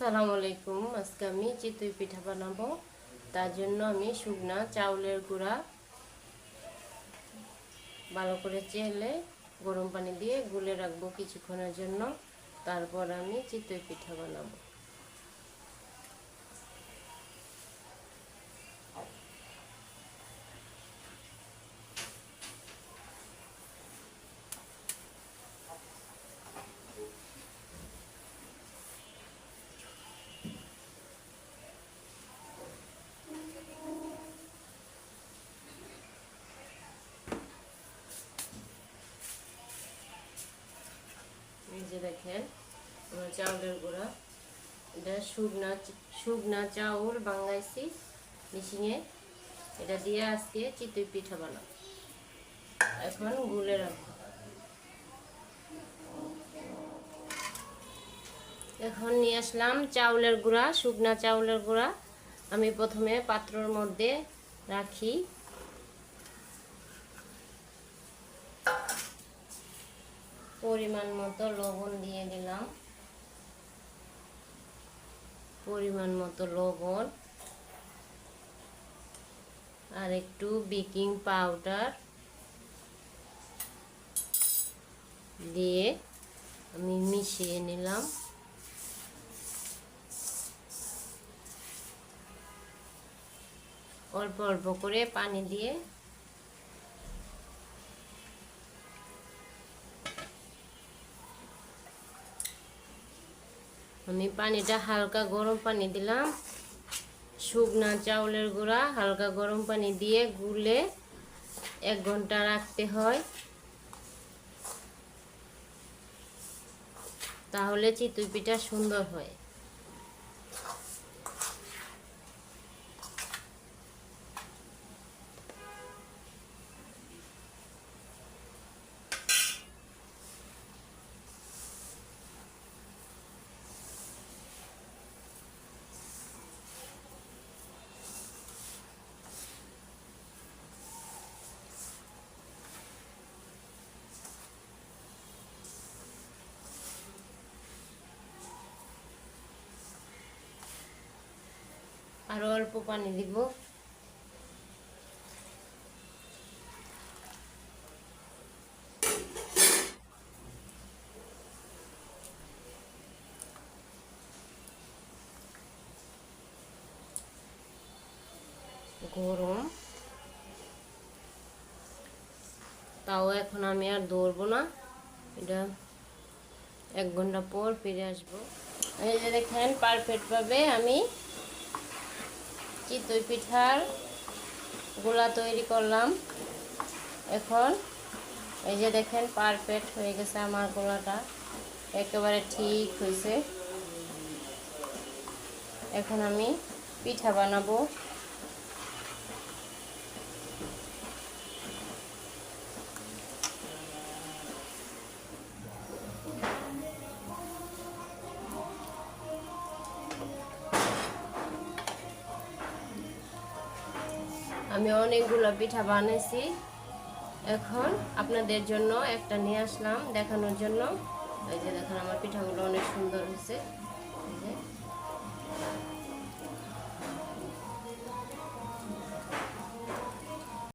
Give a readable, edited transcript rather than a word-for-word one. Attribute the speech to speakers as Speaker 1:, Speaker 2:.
Speaker 1: আসসালামু আলাইকুম। আজকে আমি চিতই পিঠা বানাবো। তার জন্য আমি শুকনা চাউলের গুঁড়া ভালো করে চেলে গরম পানি দিয়ে গুলে রাখবো কিছুক্ষণের জন্য। তারপর আমি চিতই পিঠা বানাবো। এই যে দেখেন আমার চাউলের গুঁড়া, এটা শুকনা চাউল বাঙাইছি মেশিনে, এটা দিয়ে আজকে চিতই পিঠা বানাবো। এখন গুলে রাখবো। এখন নিয়ে আসলাম চাউলের গুঁড়া, শুকনা চাউলের গুঁড়া। আমি প্রথমে পাত্রের মধ্যে রাখি। পরিমাণ মতো লবণ দিয়ে দিলাম, পরিমাণ মতো লবণ আর একটু বেকিং পাউডার দিয়ে আমি মিশিয়ে নিলাম। অল্প অল্প করে পানি দিয়ে আমি পানিটা হালকা গরম পানি দিলাম। শুকনা চাউলের গুঁড়া হালকা গরম পানি দিয়ে গুলে 1 ঘন্টা রাখতে হয়, তাহলে চিতই পিঠা সুন্দর হয়। আরো অল্প পানি দিব। গরম তাও এখন আমি আর ধরবো না, এটা 1 ঘন্টা পর ফিরে আসবো। এই যে দেখেন পারফেক্ট ভাবে আমি চিতই পিঠার গোলা তৈরি করলাম। এখন এই যে দেখেন পারফেক্ট হয়ে গেছে আমার গোলাটা, একেবারে ঠিক হয়েছে। এখন আমি পিঠা বানাবো। আমি অনেকগুলো পিঠা বানাইছি, এখন আপনাদের জন্য একটা নিয়ে আসলাম দেখানোর জন্য। এই যে দেখেন আমার পিঠাগুলো অনেক সুন্দর হয়েছে।